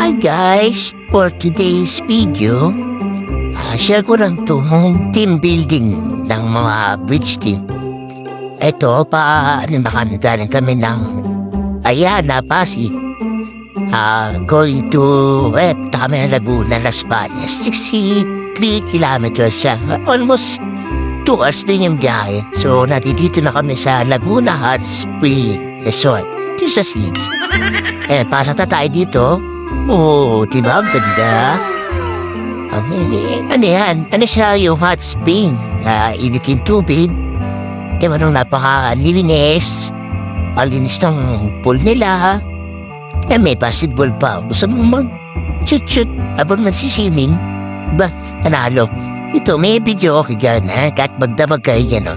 Hi guys! For today's video, share ko lang itong team building ng mga bridge team. Ito, nakagaling kami ng Ayala, Pasig. Going to, kami na Laguna, Las Bañas. 63 kilometers siya. Almost 2 hours din yung biyahe. So, natitito na kami sa Laguna Hot Spring Resort. Ito sa Seeds. Para tayo dito. Diba? Ang ganda. Ano yan? Ano siya yung hot spring? Init yung tubig. Diba nung napaka-linis. Alinis ng pool nila. May basketball pa. Gusto mo mag-shoot-shoot habang nagsiswimming? Ba, nanalo. Ito, may video okay dyan, ha? Kahit magdamag kayo yan,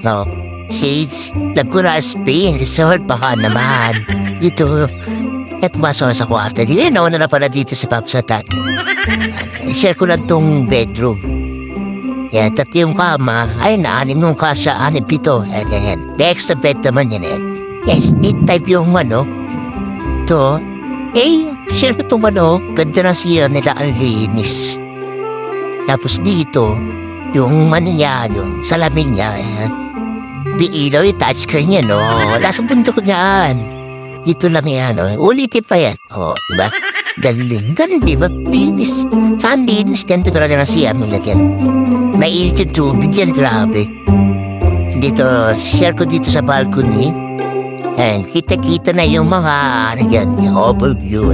no? Shades, Laguna Spring Resort, baka naman. Dito, pumasok sa kwarto. Nauna na pala dito sa Papsatan. Share ko lang tong bedroom. Yan, 3 yung kama. Ay, 6 nung kasya, 6, 7. Yan. May extra bed naman yan. Yes, neat type yung Ito, share ko itong ganda na siya nila ang linis. Tapos dito, yung niya, yung salamin niya, ilaw yung touchscreen niya, no? Wala sa bundok niyan. Dito lang yan, ulitin pa yan. Diba? Galing, diba? Linis. Saan linis? Ganito talaga na siya nung lagyan. Mainit yung tubig yan, grabe. Dito, share ko dito sa balcony. And kita-kita na yung mga, yung overview.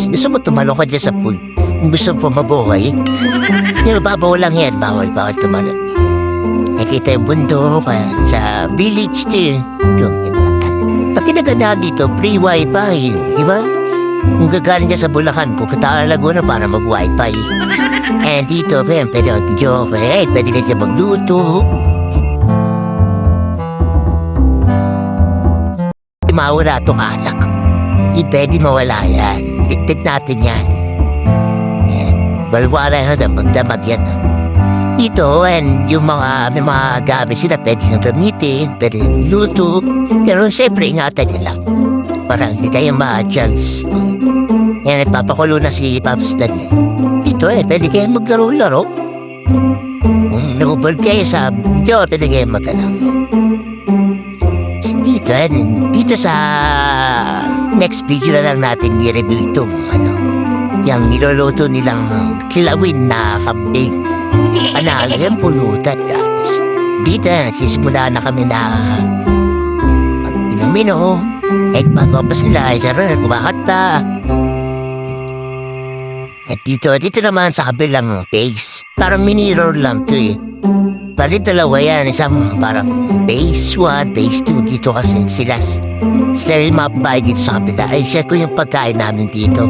Gusto mo tumalong ka dyan sa pool. Gusto mo mabuhay. Yung babaw lang yan, bawal tumalong. Nakita yung bundok sa village to yung kinaganda dito, free wifi, di ba? Kung gagaling ka sa Bulacan, pupunta ka Laguna para mag-wifi. And dito, pwede mag-video, pwede ka magluto. Mawala itong alak. Pwede mawala yan. Diktik natin yan. Balwala yan, magdamag yan. Dito, yung may mga gamit sila, pwede nang gamitin, pwede nang luto. Pero siyempre, ingatan nyo lang. Para hindi kayo ma-chance. Yan, nagpapakulo na si Pops Dan. Dito, pwede kayo maglaro-laro. Kung nag-board kayo sa video, pwede kayo magtanong. Dito sa next video na lang natin i-reveal itong yung niluluto nilang kilawin na kambing. Yung pulutan, guys. Dito, nagsisimula na kami na inumin, bago pa sila, kumakanta. At dito naman sa kabilang base, parang mirror lang to Bali dalawa yan, isang parang base 1, base 2, dito kasi sila yung mapabay dito sa kabila. Ay, share ko yung pagkain namin dito.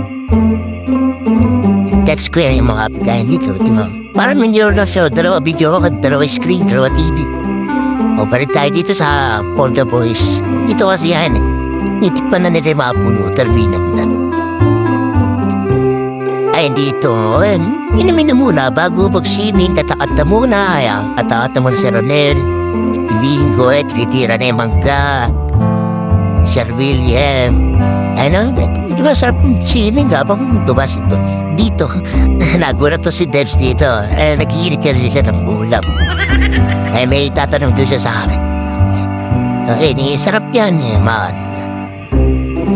Text ko yan yung mga pagkain dito, di ba? Parang mirror na siya, 2 video, 2 screen, 2 TV. Balik tayo dito sa Polka Boys. Dito kasi yan, itipan na nila yung mga puno, tarbina na. Ay, dito, inumin na muna bago mag-swimming, katakata muna, katakata muna si Ronel, Bingo, titira na yung mangga, Sir William, di ba sarap swimming habang dumas dito. Nagulat to si Debs dito, nag-iinit kasi siya ng ulam. May tatanong doon siya sa akin. Sarap yan, man.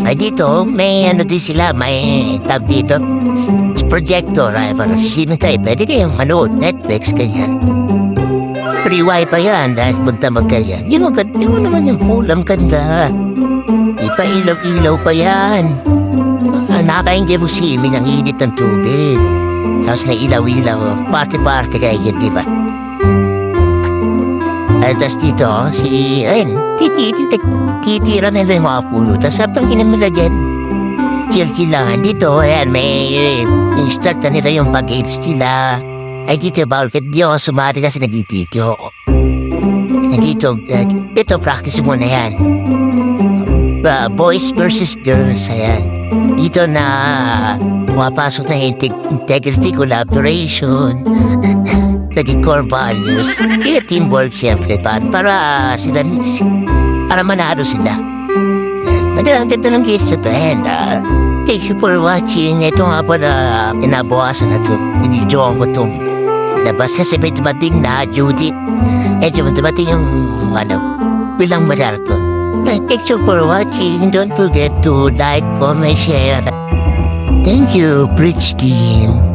Ay dito, may din sila, may tab dito. Projector, parang swimming tayo. Pwede kayong manood, Netflix, ganyan. Free wifi yan, dahil punta magkaya. Yung naman yung pool, ang ganda. Ipailaw-ilaw pa yan. Nakaka-enjoy mo swimming, ang init ng tubig. Tapos may ilaw-ilaw, party-party kayo yan, di ba? Tapos dito, titira na rin yung mga pulo. Tapos habang inamila dyan, chill lang. Dito, may start na nila yung pag-aids nila. Ay, dito, bawal ka. Di ako sumari kasi nag-video. Dito, ito, practice muna yan. Boys versus girls, ayan. Dito na pumapasok na integrity, collaboration, naging core values. Teamwork, siyempre, para manalo sila. Madala, ang ganda ng games na to, Thank you for watching. Ito nga pala, pinabukasan na ito. Binidyoan ko itong labas kasi may dumating na duty. Medyo dumating yung, bilang marathon. Thank you for watching. Don't forget to like, comment, share. Thank you, Bridge Team.